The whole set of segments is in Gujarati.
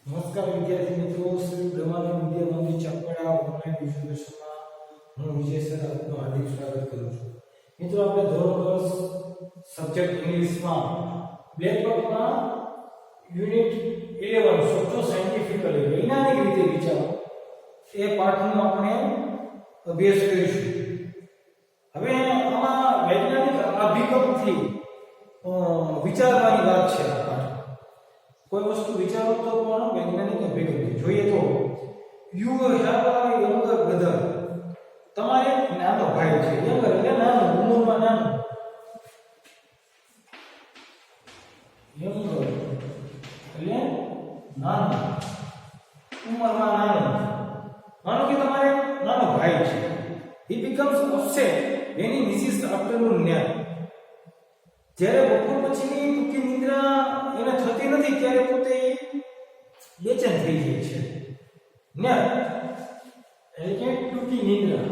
નમસ્કાર વિદ્યાર્થી મિત્રો, શ્રી બ્રહ્માનંદ વિદ્યા મંદિર ચાપડા ઓનલાઈન એજ્યુકેશનમાં હું વિજય સર આપનું હાર્દિક સ્વાગત કરું છું. મિત્રો, આપણે ધોરણ 10 સબ્જેક્ટ ઇંગ્લિશમાં બ્લેકબોર્ડમાં યુનિટ 11 સોચો સાયન્ટિફિકલી વૈજ્ઞાનિક રીતે વિચારો એ પાઠનો આપણે અભ્યાસ કરીશું. હવે આમાં વૈજ્ઞાનિક અભિગમથી વિચારવાની વાત છે. કોઈ વસ્તુ વિચારો તો પણ વૈજ્ઞાનિક અભિગમથી જોઈએ તો you have a younger brother, તમારે એક નાનો ભાઈ છે. યંગર એટલે નાનો, ઉંમરમાં નાનો. યંગર એટલે નાનો, ઉંમરમાં નાનો. માનો કે તમારે નાનો ભાઈ છે. he becomes upset when he misses the afternoon nap. જ્યારે બપોર પછીની ટૂંકી નિદ્રા એને થતી નથી ત્યારે પોતે બેચેન થઈ જાય છે. નેપ એટલે કે ટૂંકી નિદ્રા.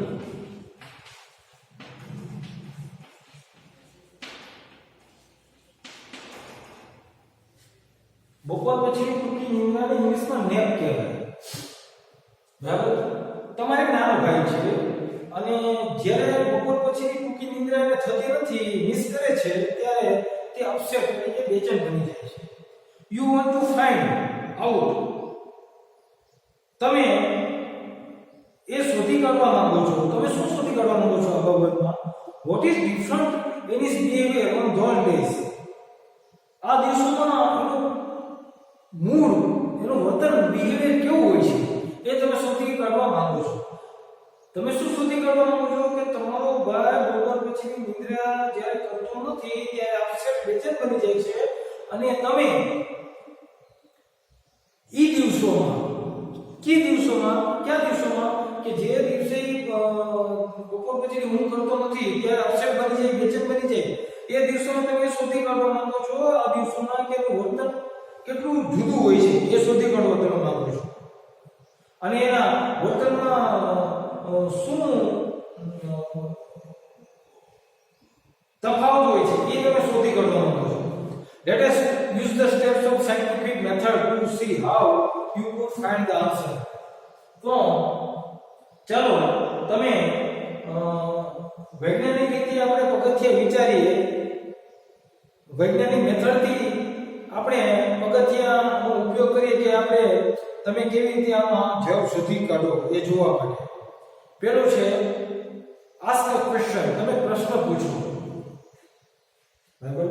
બપોર પછીની ટૂંકી નિદ્રાને ઇંગ્લિશમાં નેપ કહેવાય. બરાબર? તમારે નાનો ભાઈ છે અને જ્યારે બપોર પછીની ટૂંકી નિદ્રા એને થતી નથી, મિસ કરે છે, ત્યારે તે અપસેટ એટલે કે બેચેન બની જાય છે. You want to find out, તમે એ શોધી કાઢવા માંગો છો. તમે શું શોધી કાઢવા માંગો છો આ બાબતમાં? What is different in his behaviour on those days. આ દિવસોમાં એનું મૂડ, એનું વર્તન, બિહેવિયર કેવું હોય છે એ તમે શોધી કાઢવા માંગો છો. તમે શું શોધી કાઢવા માંગો છો? કે તમારો ભાઈ બપોર પછીની નિદ્રા જ્યારે કરતો નથી ત્યારે અપસેટ બેચેન બની જાય છે અને તમે ઈ દિવસોમાં, કયા દિવસોમાં કે જે દિવસે બપોર પછી ઊંઘ કરતો નથી ત્યારે અપસેટ બની જાય, બેચેન બની જાય, એ દિવસોમાં તમે શોધી કાઢવા માંગો છો. આ દિવસોમાં કે વર્તન કેટલું જુદું હોય છે એ શોધી કાઢવા તમે માંગો છો અને એના વર્તનમાં શું તફાવત હોય છે એ તમે શોધી કાઢવા માંગો છો. Let us use the steps of scientific method to see how you could find the answer. તો ચાલો તમે વૈજ્ઞાનિક રીતે આપણે પગથિયા વિચારીએ. વૈજ્ઞાનિક મેથડથી આપણે પગથિયાનો ઉપયોગ કરીએ કે આપણે તમે કેવી રીતે આમાં જવાબ શોધી કાઢો એ જોવા માટે. પહેલું છે આસ્ક અ ક્વેશ્ચન, તમે પ્રશ્ન પૂછો. બરાબર?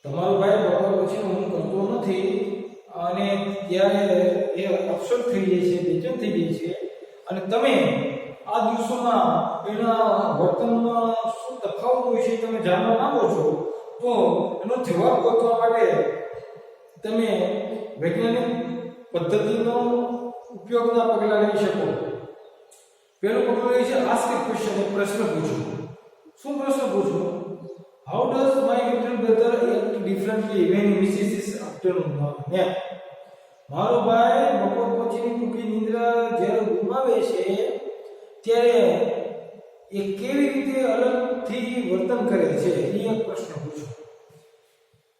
તમારો ભાઈ બપોર પછી ઊંઘ કરતો નથી અને ત્યારે એ અપસેટ થઈ જાય છે, બેચેન થઈ જાય છે અને તમે આ દિવસોમાં એના વર્તનમાં શું તફાવત હોય છે તમે જાણવા માંગો છો. તો એનો જવાબ ગોતવા માટે તમે વૈજ્ઞાનિક પદ્ધતિનો ઉપયોગના પગલાં લઈ શકો. પહેલું પગલું એ છે આસ્ક અ ક્વેશ્ચન, એક પ્રશ્ન પૂછો. શું પ્રશ્ન પૂછો? How does my little brother act differently when he misses his afternoon nap? મારો ભાઈ બપોર પછીની ટૂંકી નિદ્રા જ્યારે ગુમાવે છે ત્યારે એ કેવી રીતે અલગથી વર્તન કરે છે એ એક પ્રશ્ન પૂછો.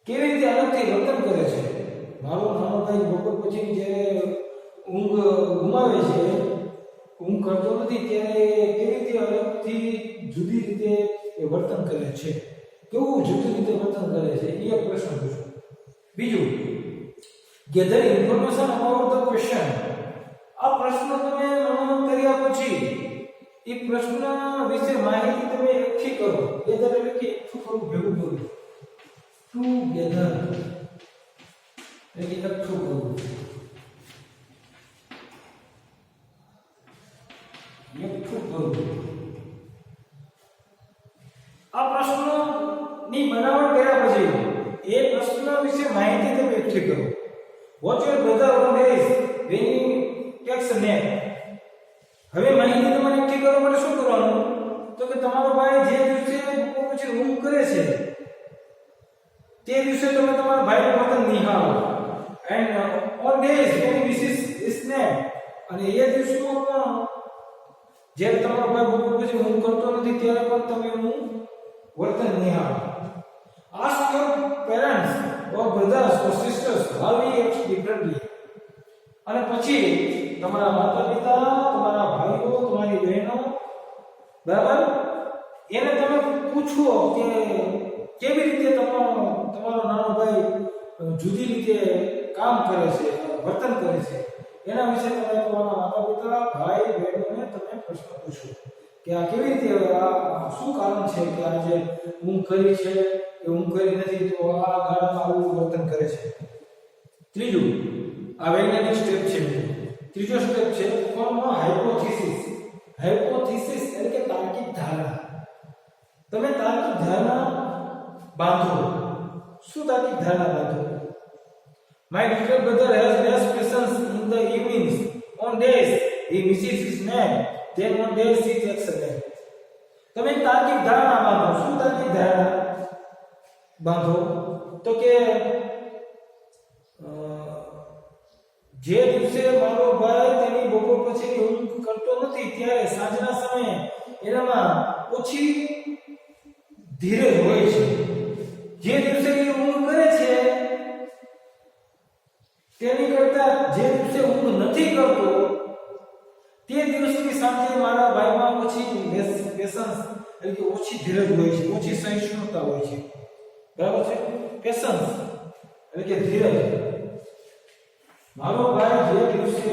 કેવી રીતે અલગથી વર્તન કરે છે? મારો નાનો ભાઈ બપોર પછી જ્યારે ઊંઘ ગુમાવે છે, ઊંઘ કરતો નથી ત્યારે કેવી રીતે અલગથી જુદી રીતે એ વર્તન કરે છે, કેવું જુદી રીતે વર્તન કરે છે એ એક પ્રશ્ન પૂછો. બીજું, gather information about the question. આ પ્રશ્ન તમે મનન કર્યા પછી એ પ્રશ્ન વિશે માહિતી તમે એકઠી કરો. ગેધર એટલે કે એકઠું કરવું, ભેગું કરવું. ટુ ગેધર એટલે એકઠું કરવું, એકઠું કરવું. આ પ્રશ્નની બનાવટ કર્યા પછી એ પ્રશ્ન વિશે માહિતી તમે એકઠી કરો. Watch your brother on days when he takes a nap. હવે માહિતી તમારે એકઠી કરવા માટે શું કરવાનું? તો કે તમારો ભાઈ જે દિવસે બપોર પછી ઊંઘ કરે છે તે દિવસે તમે તમારા ભાઈનું વર્તન નિહાળો. And on days when he misses his nap, અને એ દિવસોમાં પણ જ્યારે તમારો ભાઈ બપોર પછી ઊંઘ કરતો નથી ત્યારે પણ તમે એનું વર્તન નિહાળો. Ask your parents or brothers or sisters how he acts differently. અને પછી તમારા માતા પિતા, તમારા ભાઈઓ, તમારી બહેનો, બરાબર, એને તમે પૂછો કે કેવી રીતે તમારો નાનો ભાઈ જુદી રીતે કામ કરે છે, વર્તન કરે છે, એના વિશે તમે તમારા માતા પિતા, ભાઈ બહેનોને તમે પ્રશ્ન પૂછો કે આ કેવી રીતે, આ શું કારણ છે કે આજે ઊંઘ કરી છે કે ઊંઘ કરી નથી, તો આ ગાળામાં આવું વર્તન કરે છે. ત્રીજું, આ વૈજ્ઞાનિક સ્ટેપ છે. ત્રીજો સ્ટેપ છે ફોર્મ હાઇપોથિસિસ. હાઇપોથિસિસ એટલે કે તાર્કિક ધારણા. તમે તાર્કિક ધારણા બાંધો. શું તાર્કિક ધારણા બાંધો? My little brother has less patience in the evenings. On days he misses his nap. Then on days he takes a nap. તમે તાર્કિક ધારણા બાંધો. શું તાર્કિક ધારણા બાંધો? તો કે જે દિવસે મારો ભાઈ તેની બપોર પછીની ઊંઘ કરતો નથી, ત્યારે સાંજના સમયે એનામાં ઓછી ધીરજ હોય છે. જે દિવસે એ ઊંઘ કરે છે તેની કરતા જે દિવસે ઊંઘ નથી કરતો તે દિવસની સાંજે મારા ભાઈમાં ઓછી પેશન્સ એટલે કે ઓછી ધીરજ હોય છે, ઓછી સહિષ્ણુતા હોય છે. બરાબર છે? પેશન્સ એટલે કે ધીરજ. મારો ભાઈ જે દિવસે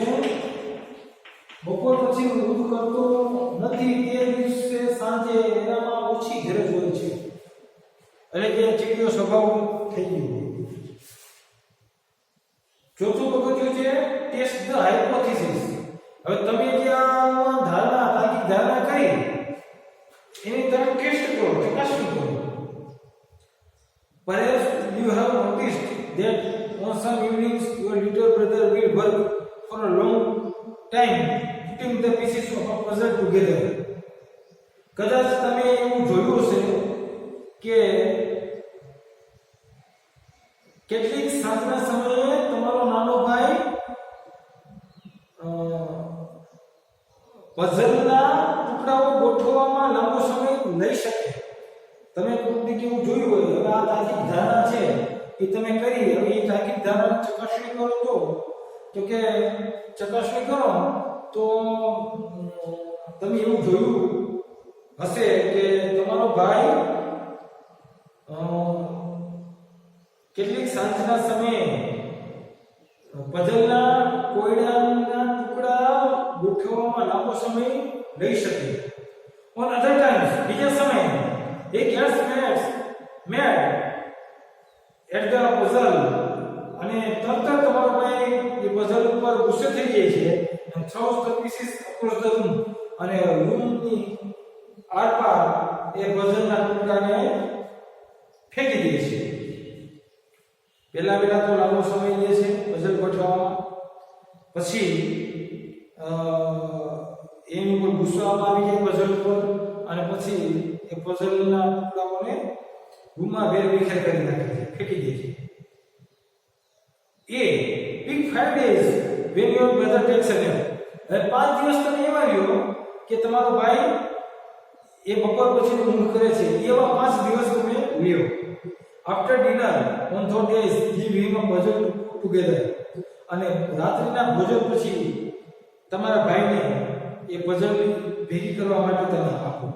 બપોર પછી ઊંઘ કરતો નથી તે દિવસે સાંજે એનામાં ઓછી ધીરજ હોય છે, એટલે કે ચીડિયો સ્વભાવ થઈ ગયો. ચોથું પગથિયું છે ટેસ્ટ ધ હાઇપોથિસિસ. હવે તમે જે આ તાર્કિક ધારણા કરી એની તમે ટેસ્ટ કરો, ચકાસણી કરો. Perhaps you have noticed that on some evenings your little brother will work for a long time putting the pieces of a puzzle together. કદાચ તમે એવું જોયું હશે કે કેટલીક સાંજના સમયે તમારો નાનો ભાઈ પઝલના ટુકડાઓ ગોઠવવામાં લાંબો સમય લઈ શકે. તમે કોઈક કેવું જોયું હોય. હવે આ તાર્કિક ધારણા છે એ તમે કરી. હવે એ તાર્કિક ધારણા ચકાસણી કરો તો કે ચકાસણી કરો તો તમે એવું જોયું હશે કે તમારો ભાઈ કેટલીક સાંજના સમયે પઝલના કોયડાના ટુકડા ગોઠવવામાં લાંબો સમય લઈ શકે. On other times, બીજા સમયે he gets mad at the puzzle અને તરત તમારો ભાઈ એ પઝલ ઉપર ગુસ્સે થઈ જાય છે and throws the pieces across the room અને રૂમની આરપાર એ પઝલના ટુકડાને ફેંકી દે છે. પહેલા તો લાંબો સમય લે છે પઝલ ગોઠવવામાં, પછી એની ઉપર ગુસ્સો આવી જાય પઝલ પર અને પછી એ પઝલના ટુકડાઓને રૂમમાં વેરવિખેર કરી નાખે છે, ફેંકી દે છે. Pick 5 days when your brother takes a nap. હવે 5 દિવસ તમે એવા લ્યો કે તમારો ભાઈ એ બપોર પછી ઊંઘ કરે છે, એવા 5 દિવસ તમે લ્યો. After dinner on those days give him a puzzle together. અને રાત્રિના ભોજન પછી તમારા ભાઈને એ પઝલ ભેગી કરવા માટે તમે આપો.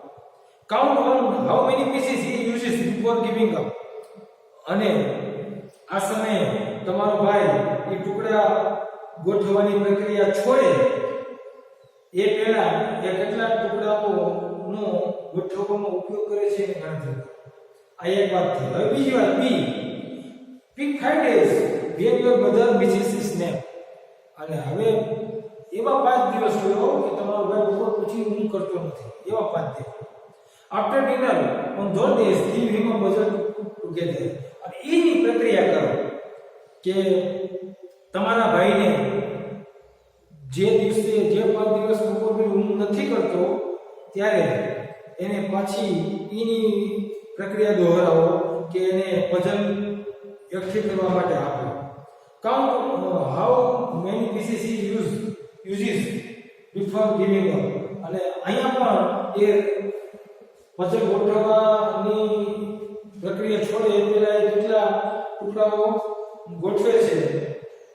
Count on how many pieces he uses before giving up. અને આ સમયે તમારો ભાઈ એ ટુકડા ગોઠવવાની પ્રક્રિયા છોડે એ પહેલા એ કેટલા ટુકડાઓનો ગોઠવવામાં ઉપયોગ કરે છે એની ગણતરી કરો. આ એક વાત થઈ. હવે બીજી વાત બી. Pick 5 days when your brother misses his nap. અને હવે એવા 5 દિવસ લો કે તમારો ભાઈ બપોર પછી ઊંઘ કરતો નથી, એવા 5 દિવસ. After dinner on those days give him a puzzle together. અને એની પ્રક્રિયા કરો કે તમારા ભાઈને જે દિવસે જે 5 દિવસ બપોર પછી ઊંઘ નથી કરતો ત્યારે એને પાછી એની પ્રક્રિયા દોહરાવો કે એને પઝલ એકઠી કરવા માટે આપો. Count how many pieces he uses before giving up. અને અહીંયા પણ એ પઝલ ગોઠવવાની પ્રક્રિયા છોડે પહેલા એ કેટલા ટુકડાઓ ગોઠવે છે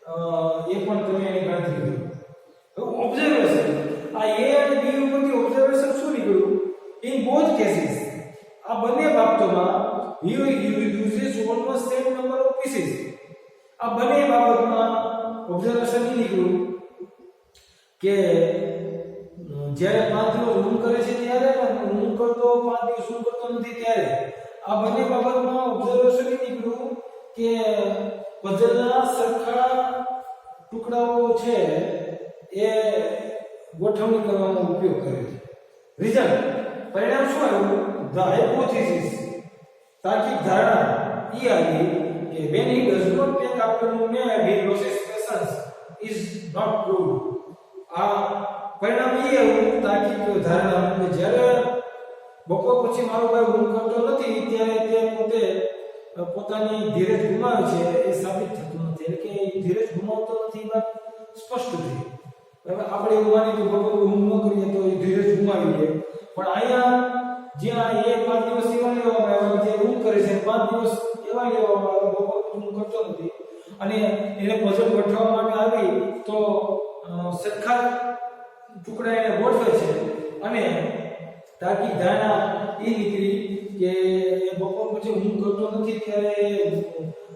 એ પણ તમે એની ગણતરી કરો. હવે ઓબ્ઝર્વેશન, આ એ અને બી ઉપરથી ઓબ્ઝર્વેશન શું નીકળ્યું? ઇન બોથ કેસીસ, આ બંને બાબતોમાં you uses almost same number of pieces. આ બંને બાબતમાં ઓબ્ઝર્વેશન એ નીકળ્યું કે જ્યારે 5 દિવસ રૂમ કરે છે ત્યારે રૂમ કરતો 5 દિવસ રૂમ કરતો નથી ત્યારે આ બંને બાબતમાં ઓબ્ઝર્વેશન એ નીકળ્યું કે પઝલના સરખા ટુકડાઓ છે એ ગોઠવણી કરવામાં ઉપયોગ કરે છે. રિઝલ્ટ, પરિણામ શું આવ્યું? ધ હાઇપોથેસિસ, તાર્કિક ધારણા એ આવી કે when he does not take afternoon nap he loses patience is not true. આ પરિણામ એ આવ્યું તાર્કિક ધારણા કે જ્યારે બપોર પછી મારો ભાઈ ઊંઘ કરતો નથી ત્યારે તે પોતે પોતાની ધીરજ ગુમાવે છે એ સાબિત થતું નથી. એટલે કે ધીરજ ગુમાવતો નથી, વાત સ્પષ્ટ થઈ. હવે આપણે એવું માની કે બપોર ઊંઘ ન કરીએ તો એ ધીરજ ગુમાવી લે, પણ અહીંયા જ્યાં એ 5 દિવસ એવા લેવામાં આવ્યા જે ઊંઘ કરે છે, 5 દિવસ એવા લેવામાં આવ્યા બપોર ઊંઘ કરતો નથી, અને એને પઝલ ગોઠવવા માટે આવી તો સરખા ટુકડા એને ગોઠવે છે અને તાર્કિક ધારણા એ નીકળી કે બપોર પછી ઊંઘ કરતો નથી ત્યારે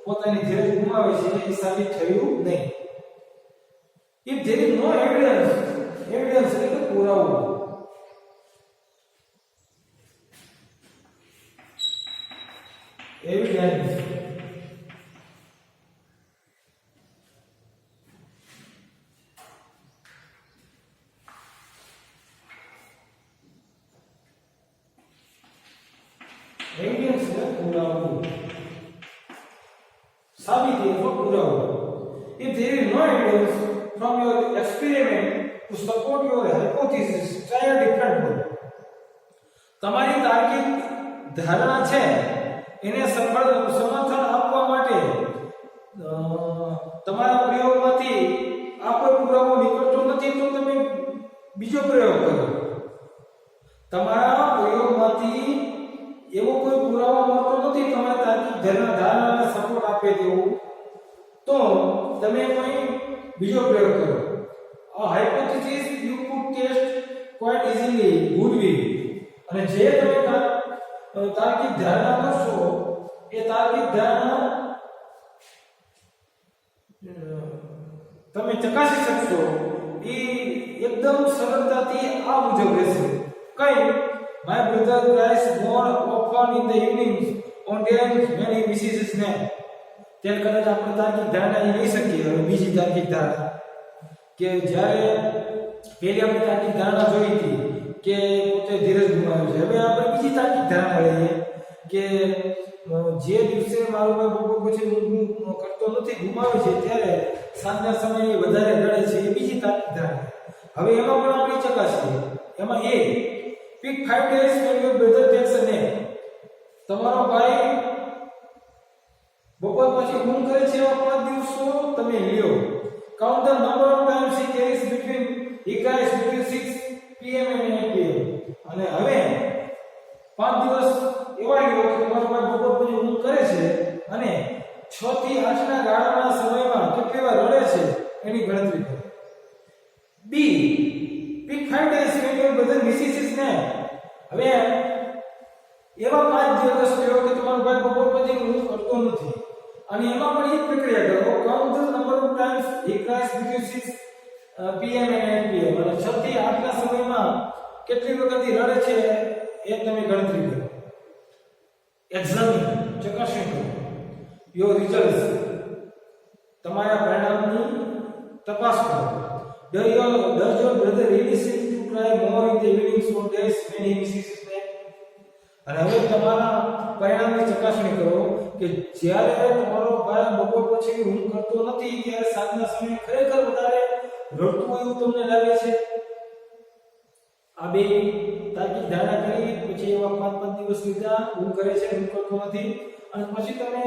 પોતાની ધીરજ ગુમાવે છે એ સાબિત થયું નહીં. If there is no evidence એટલે કે પુરાવો, evidence પુરાવો, સાબિતી અથવા પુરાવો. If there is no evidence from your experiment to support your hypothesis, try a different one. તમારી તાર્કિક ધારણા છે એને સમર્થન આપવા માટે તમારા પ્રયોગમાંથી આ કોઈ પુરાવો નીકળતો નથી તો તમે બીજો પ્રયોગ કરો. તમારા પ્રયોગમાંથી એવો કોઈ પુરાવો મળતો નથી તમારી તાર્કિક ધારણાને સપોર્ટ આપે તેવું, તો તમે કોઈ બીજો પ્રયોગ કરો. A hypothesis you could test quite easily would be, અને જે તમે તાર્કિક ધારણા કરશો એ તાર્કિક ધારણા તમે ચકાસી શકશો એ એકદમ સરળતાથી આ મુજબ રહેશે. કઈ? My brother cries more often in the evenings on days when he misses his nap. ત્યારે કદાચ આપણે તાર્કિક ધારણા એ લઈ શકીએ. હવે બીજી તાર્કિક ધારણા કે જ્યારે પહેલી આપણે તાર્કિક ધારણા જોઈ હતી કે પોતે ધીરજ ગુમાવે છે, હવે આપણે બીજી તાર્કિક ધારણા લઈએ કે જે દિવસે મારો ભાઈ બપોર પછી ઊંઘ કરતો નથી, ગુમાવે છે, ત્યારે સાંજના સમયે વધારે રડે છે. એ બીજી તાર્કિક ધારણા. હવે એમાં પણ આપણે ચકાસીએ. એમાં એ pick 5 days when your brother takes a nap. તમારો ભાઈ બપોર પછી ઊંઘ કરે છે એવા 5 દિવસો તમે લ્યો. Count the number of times he cries between 6 pm and 8 pm. અને હવે 5 દિવસ એવા લ્યો કે તમારો ભાઈ બપોર પછી ઊંઘ કરે છે અને 6 થી 8 ના ગાળાના સમયમાં કેટલી વાર રડે છે એની ગણતરી કરો. B, pick 5 days when your brother misses his nap. હવે એવા 5 દિવસ લ્યો કે તમારો ભાઈ બપોર પછી ઊંઘ કરતો નથી, અને એમાં પણ એ જ પ્રક્રિયા કરો. Count the number of times he cries between 6 pm and 8 pm. અને 6 થી 8 ના સમયમાં કેટલી વખત રડે છે એ તમે ગણતરી કરો. એક્ઝામિન, ચકાસણી કરો. યોર રિઝલ્ટ્સ, તમારા પરિણામની તપાસ કરો. Does your brother really seem to cry more in the evenings on days when he misses his nap? અને હવે તમારા પરિણામની ચકાસણી કરો કે જ્યારે તમારો ભાઈ બપોર પછી ઊંઘ કરતો નથી ત્યારે સાંજના સમયે ખરેખર વધારે રડતું એવું તમને લાગે છે. આ બે તાર્કિક ધારણા કરી પછી એવા 5 દિવસ લીધા, ઊંઘ કરે છે, ઊંઘ કરતો નથી, અને પછી તમે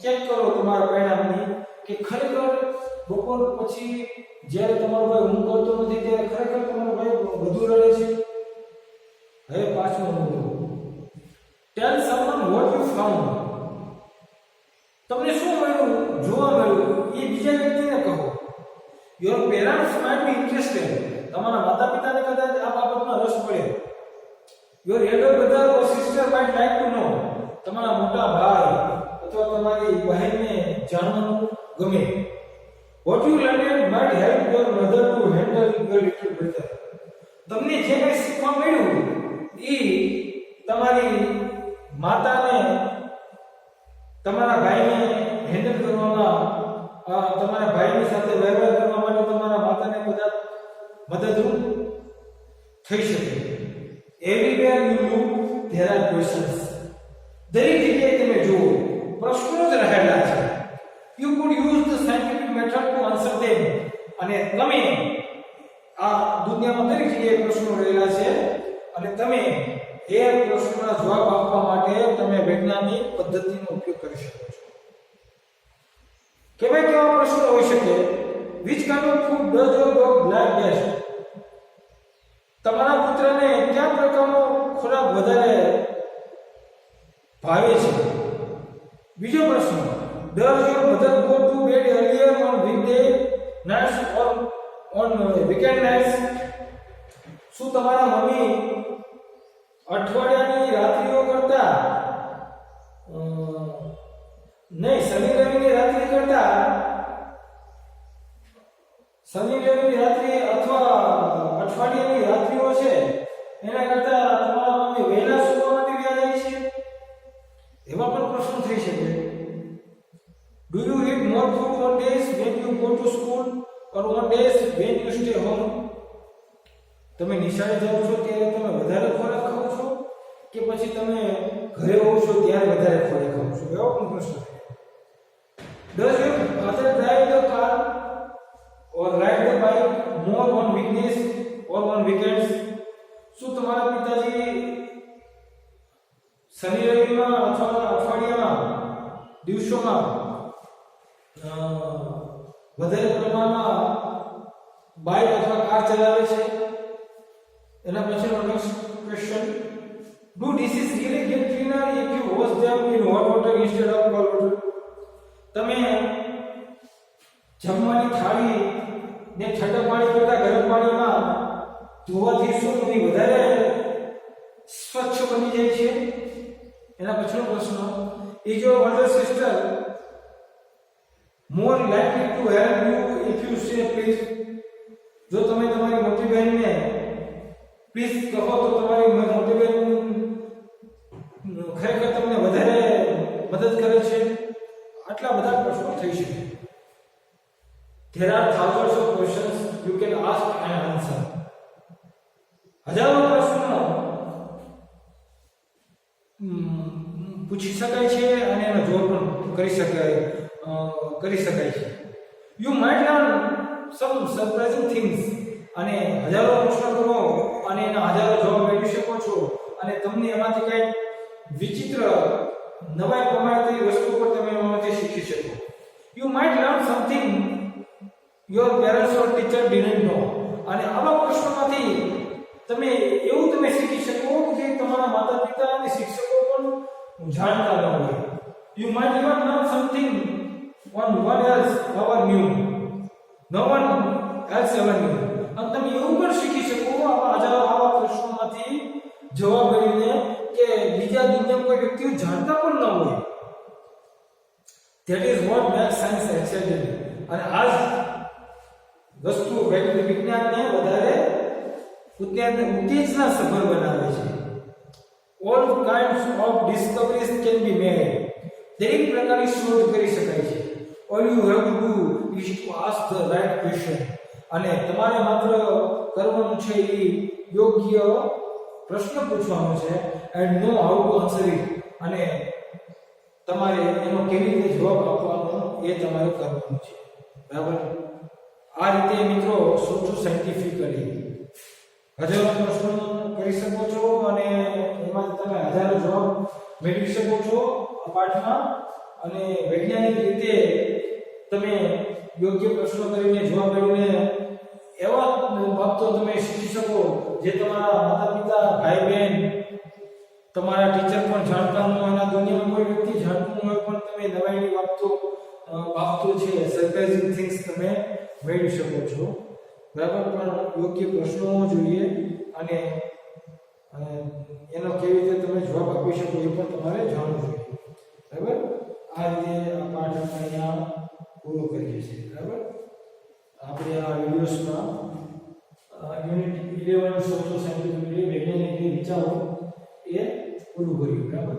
ચેક કરો તમારા પરિણામની કે ખરેખર બપોર પછી જ્યારે તમારો ભાઈ ઊંઘ કરતો નથી ત્યારે ખરેખર તમારો ભાઈ વધુ રડે છે. હવે પાછો મુદ્દો, ટેલ someone what you found. તમને શું મળ્યું, જોવા મળ્યું, એ બીજા વ્યક્તિને કહો. Your parents might be interested. તમારા માતા પિતાને કદાચ આ બાબતમાં રસ પડે. Your elder brother or sister might like to know. તમારા મોટા ભાઈ અથવા તમારી બહેનને જાણવાનું ગમે. What you learn might help your mother to handle your little brother. તમને જે કંઈ શીખવા મળ્યું એ તમારી માતાને તમારા ભાઈને હેન્ડલ કરવામાં, તમારા ભાઈની સાથે વ્યવહાર કરવા માટે તમારા માતાને કદાચ મદદરૂપ થઈ શકે. Everywhere you look there are questions. દરેક જગ્યાએ તમે જુઓ પ્રશ્નો જ રહેલા છે. You could use the scientific method to answer them. અને તમે આ દુનિયામાં દરેક જગ્યાએ પ્રશ્નો રહેલા છે અને તમે એ પ્રશ્નોના જવાબ આપવા માટે તમે વૈજ્ઞાનિક પદ્ધતિનો ઉપયોગ કરી શકો છો. કેવા પ્રશ્નો હોઈ શકે? which kind of food does your dog like best? તમારા પુત્રને કયા પ્રકારનો ખોરાક વધારે ભાવે છે? બીજો પ્રશ્ન, does your mother go to bed earlier on weekday nights or on weekend nights? શું તમારા મમ્મી અઠવાડિયાની રાત્રિઓ કરતા નહીં શનિ રવિની રાત્રિ કરતા શનિ રવિની રાત્રિ અથવા અઠવાડિયાની રાત્રિઓ છે એના કરતા તમારા મમ્મી વહેલા સૂવા માટે વ્યા જાય છે? એવા પણ પ્રશ્ન થઈ શકે. Do you eat more food on days when you go to school or on days when you stay home? તમે નિશાળે જાઓ છો ત્યારે તમે વધારે ખોરાક ખાઓ છો કે પછી તમે ઘરે હોવ છો ત્યારે વધારે ખોરાક ખાઓ છો? એવો પણ પ્રશ્ન. Does your father drive the car or ride the bike more on weekdays or on weekends? શું તમારા પિતાજી શનિ રવિમાં અથવા અઠવાડિયામાં દિવસોમાં વધારે પ્રમાણમાં બાઇક અથવા કાર ચલાવે છે? એના પછીનો next question, do dishes really get cleaner if you wash them in hot water instead of cold water? તમે જમવાની થાળી ને ઠંડા પાણી કરતા ગરમ પાણીમાં ધોવાથી શું એ વધારે સ્વચ્છ બની જાય છે? એના પછીનો પ્રશ્ન, is your older sister more likely to help you if you say please? જો તમે તમારી મોટી બહેનને પ્લીઝ કહો તો તમારી મોટી બહેન ખરેખર તમને વધારે મદદ કરે છે? આટલા બધા પ્રશ્નો થઈ શકે. There are thousands of questions you can ask and answer. હજારો પ્રશ્નો પૂછી શકાય છે અને એનો જવાબ પણ કરી શકાય છે. You might learn some surprising things. અને હજારો પ્રશ્નો કરો અને એના હજારો જવાબ મેળવી શકો છો અને તમને એમાંથી કંઈક વિચિત્ર નવાઈ પ્રમાણેની વસ્તુ પર તમે એમાંથી શીખી શકો. You might learn something your parents or teacher didn't know. અને આવા પ્રશ્નોમાંથી તમે શીખી શકો કે તમારા માતા પિતા અને શિક્ષકો પણ જાણતા ન હોય. You might even learn something one else ever knew. No one else ever knew. અને તમે એવું પણ શીખી શકો આવા પ્રશ્નોમાંથી જવાબ મેળવીને કે બીજા દુનિયામાં કોઈ વ્યક્તિઓ જાણતા પણ ન હોય. That is what makes science exciting. અને આ વસ્તુ વિજ્ઞાનને વધારે ઉત્તેજના સભર બનાવે છે. All kinds of discoveries can be made. દરેક પ્રકારની શોધ કરી શકાય છે. All you have to do is to ask the right question. અને તમારે માત્ર કરવાનું છે એ યોગ્ય પ્રશ્ન પૂછવાનો છે and know how to answer it. અને તમારે એનો કેવી રીતે જવાબ આપવાનો એ તમારે કરવાનું છે. બરાબર? આ રીતે મિત્રો સોચો સાયન્ટિફિકલી હજારો પ્રશ્નો કરી શકો છો અને એમાં તમે હજારો જવાબ મેળવી શકો છો આ પાઠમાં. અને વૈજ્ઞાનિક રીતે તમે યોગ્ય પ્રશ્નો કરીને જવાબ મેળવીને એવા બાબતો તમે શીખી શકો જે તમારા માતા પિતા, ભાઈ બહેન, તમારા ટીચર પણ જાણતા ન હોય અને દુનિયામાં કોઈ વ્યક્તિ જાણતું ન હોય પણ તમે નવાઈની બાબતો છે સરપ્રાઇઝિંગ થિંગ્સ તમે મેળવી શકો છો બરાબર પણ યોગ્ય પ્રશ્નો જોઈએ અને એનો કેવી રીતે તમે જવાબ આપી શકો એ પણ તમારે જાણવું જોઈએ બરાબર આ રીતે આ પાઠ આપણે અહીંયા પૂરો કરીએ છીએ બરાબર આપણે આ વિડિયોઝમાં યુનિટ 11 સોશિયલ સાયન્ટિફિક વૈજ્ઞાનિક વિચારો એ પૂરું કર્યું બરાબર